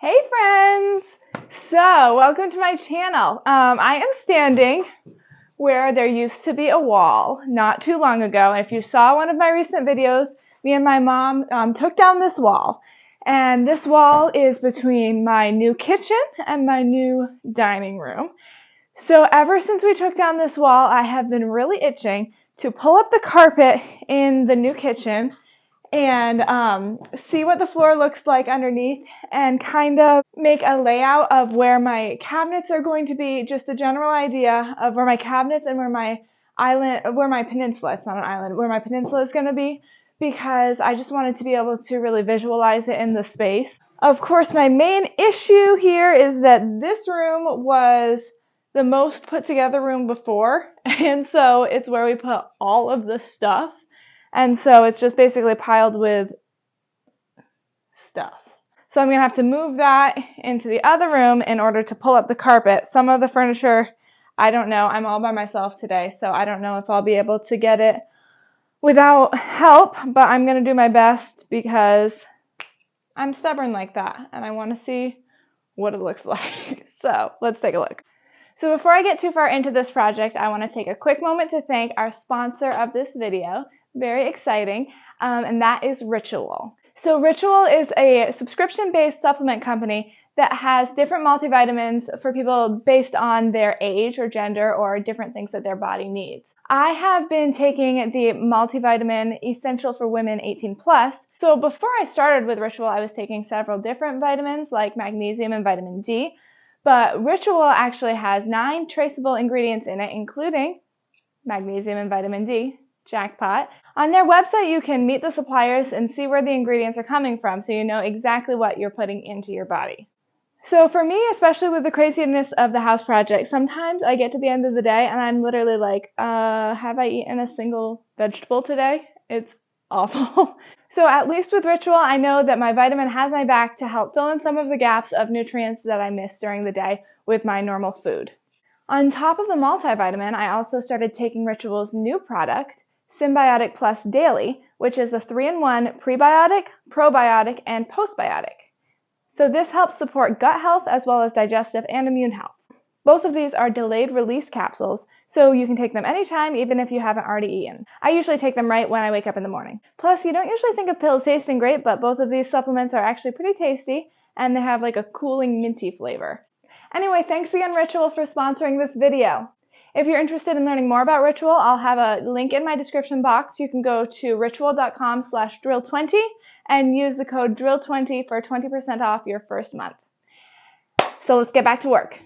Hey friends! So, welcome to my channel. I am standing where there used to be a wall not too long ago. If you saw one of my recent videos, me and my mom took down this wall. And this wall is between my new kitchen and my new dining room. So ever since we took down this wall, I have been really itching to pull up the carpet in the new kitchen and see what the floor looks like underneath and kind of make a layout of where my cabinets are going to be, just a general idea of where my cabinets and where my peninsula, it's not an island, where my peninsula is going to be, because I just wanted to be able to really visualize it in the space. Of course, my main issue here is that this room was the most put together room before, and so it's where we put all of the stuff. And so it's just basically piled with stuff. So I'm going to have to move that into the other room in order to pull up the carpet. Some of the furniture, I don't know. I'm all by myself today, so I don't know if I'll be able to get it without help, but I'm going to do my best because I'm stubborn like that, and I want to see what it looks like. So let's take a look. So before I get too far into this project, I want to take a quick moment to thank our sponsor of this video. Very exciting, and that is Ritual. So Ritual is a subscription-based supplement company that has different multivitamins for people based on their age or gender or different things that their body needs. I have been taking the multivitamin Essential for Women 18 Plus. So before I started with Ritual, I was taking several different vitamins like magnesium and vitamin D. But Ritual actually has 9 traceable ingredients in it, including magnesium and vitamin D. Jackpot. On their website, you can meet the suppliers and see where the ingredients are coming from, so you know exactly what you're putting into your body. So for me, especially with the craziness of the house project, sometimes I get to the end of the day and I'm literally like, have I eaten a single vegetable today? It's awful. So at least with Ritual, I know that my vitamin has my back to help fill in some of the gaps of nutrients that I miss during the day with my normal food. On top of the multivitamin, I also started taking Ritual's new product, Symbiotic Plus Daily, which is a 3-in-1 prebiotic, probiotic, and postbiotic. So this helps support gut health as well as digestive and immune health. Both of these are delayed release capsules, so you can take them anytime, even if you haven't already eaten. I usually take them right when I wake up in the morning. Plus, you don't usually think of pills tasting great, but both of these supplements are actually pretty tasty, and they have like a cooling minty flavor. Anyway, thanks again Ritual for sponsoring this video. If you're interested in learning more about Ritual, I'll have a link in my description box. You can go to ritual.com/drill20 and use the code drill20 for 20% off your first month. So let's get back to work.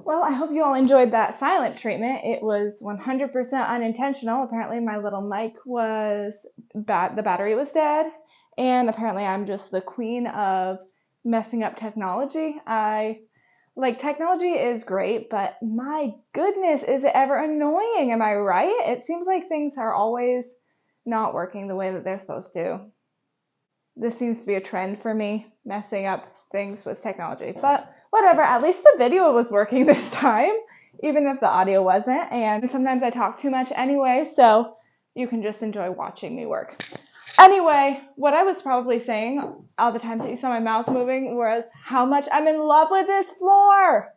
Well, I hope you all enjoyed that silent treatment. It was 100% unintentional. Apparently my little mic was bad, the battery was dead, and apparently I'm just the queen of messing up technology. Technology is great, but my goodness, is it ever annoying, am I right? It seems like things are always not working the way that they're supposed to. This seems to be a trend for me, messing up things with technology. But whatever, at least the video was working this time, even if the audio wasn't. And sometimes I talk too much anyway, so you can just enjoy watching me work. Anyway, what I was probably saying all the times that you saw my mouth moving was how much I'm in love with this floor.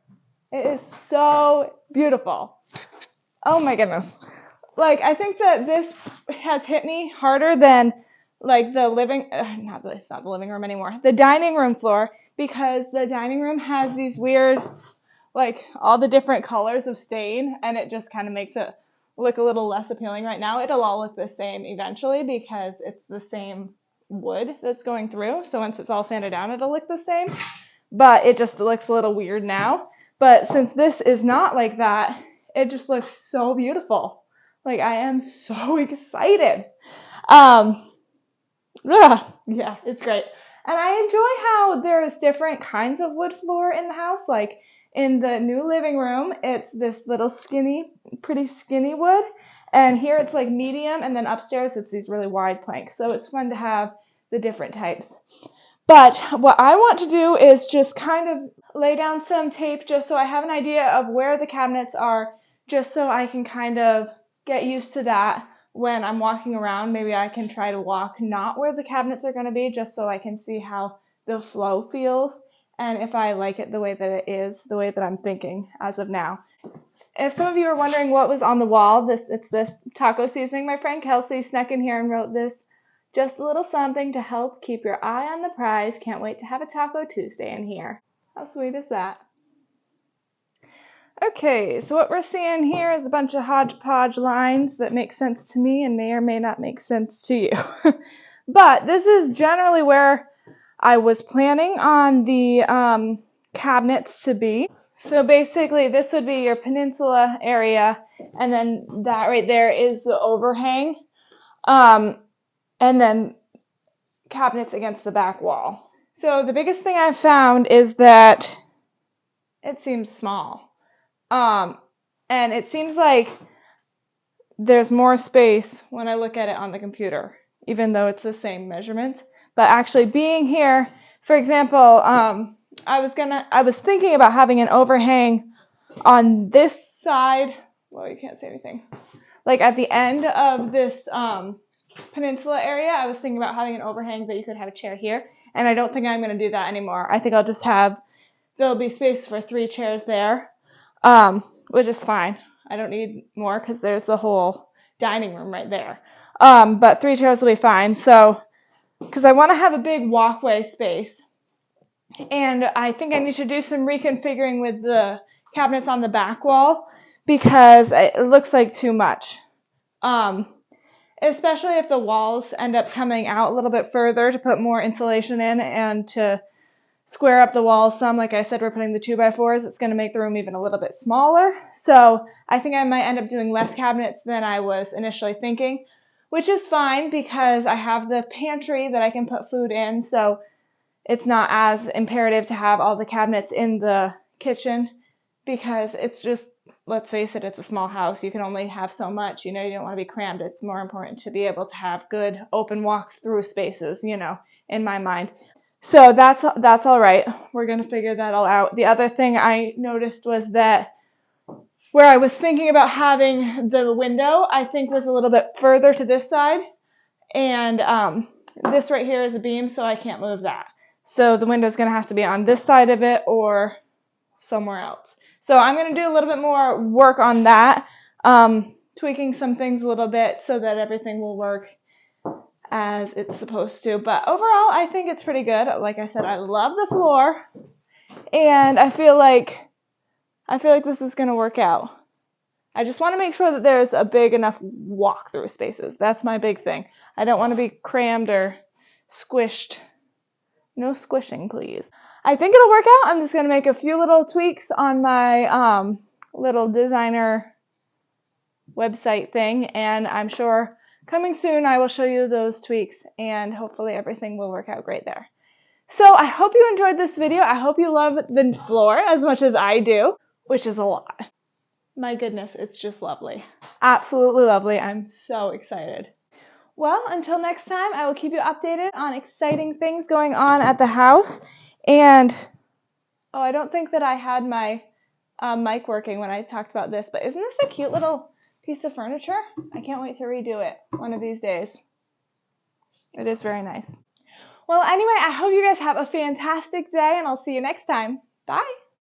It is so beautiful. Oh my goodness. I think that this has hit me harder than the it's not the living room anymore, the dining room floor, because the dining room has these weird, all the different colors of stain, and it just kind of makes it look a little less appealing right now. It'll all look the same eventually because it's the same wood that's going through. So once it's all sanded down, it'll look the same, but it just looks a little weird now. But since this is not like that, it just looks so beautiful. I am so excited. Yeah, it's great. And I enjoy how there's different kinds of wood floor in the house. In the new living room, it's this little pretty skinny wood. And here it's medium, and then upstairs it's these really wide planks. So it's fun to have the different types. But what I want to do is just kind of lay down some tape just so I have an idea of where the cabinets are, just so I can kind of get used to that when I'm walking around. Maybe I can try to walk not where the cabinets are going to be, just so I can see how the flow feels and if I like it the way that it is, the way that I'm thinking as of now. If some of you are wondering what was on the wall, it's this taco seasoning. My friend Kelsey snuck in here and wrote this. Just a little something to help keep your eye on the prize. Can't wait to have a Taco Tuesday in here. How sweet is that? Okay, so what we're seeing here is a bunch of hodgepodge lines that make sense to me and may or may not make sense to you. But this is generally where I was planning on the cabinets to be. So basically this would be your peninsula area, and then that right there is the overhang. And then cabinets against the back wall. So the biggest thing I've found is that it seems small. And it seems like there's more space when I look at it on the computer, even though it's the same measurements. But actually being here, for example, I was thinking about having an overhang on this side. Well, you can't say anything. At the end of this peninsula area, I was thinking about having an overhang that you could have a chair here, and I don't think I'm going to do that anymore. I think I'll just there'll be space for 3 chairs there, which is fine. I don't need more because there's the whole dining room right there. But 3 chairs will be fine. So, because I want to have a big walkway space, and I think I need to do some reconfiguring with the cabinets on the back wall because it looks like too much. Especially if the walls end up coming out a little bit further to put more insulation in and to square up the walls some. Like I said, we're putting the 2x4s. It's going to make the room even a little bit smaller. So I think I might end up doing less cabinets than I was initially thinking, which is fine because I have the pantry that I can put food in. So it's not as imperative to have all the cabinets in the kitchen because it's just, let's face it, it's a small house. You can only have so much, you don't want to be crammed. It's more important to be able to have good open walk-through spaces, in my mind. So that's all right. We're going to figure that all out. The other thing I noticed was that where I was thinking about having the window, I think was a little bit further to this side. And this right here is a beam, so I can't move that. So the window is going to have to be on this side of it or somewhere else. So I'm going to do a little bit more work on that, tweaking some things a little bit so that everything will work as it's supposed to. But overall, I think it's pretty good. Like I said, I love the floor, and I feel like this is going to work out. I just want to make sure that there's a big enough walk-through spaces. That's my big thing. I don't want to be crammed or squished. No squishing, please. I think it'll work out. I'm just going to make a few little tweaks on my little designer website thing, and I'm sure coming soon I will show you those tweaks, and hopefully everything will work out great there. So I hope you enjoyed this video. I hope you love the floor as much as I do, which is a lot. My goodness, it's just lovely. Absolutely lovely. I'm so excited. Well, until next time, I will keep you updated on exciting things going on at the house. And, oh, I don't think that I had my mic working when I talked about this, but isn't this a cute little piece of furniture? I can't wait to redo it one of these days. It is very nice. Well, anyway, I hope you guys have a fantastic day, and I'll see you next time. Bye!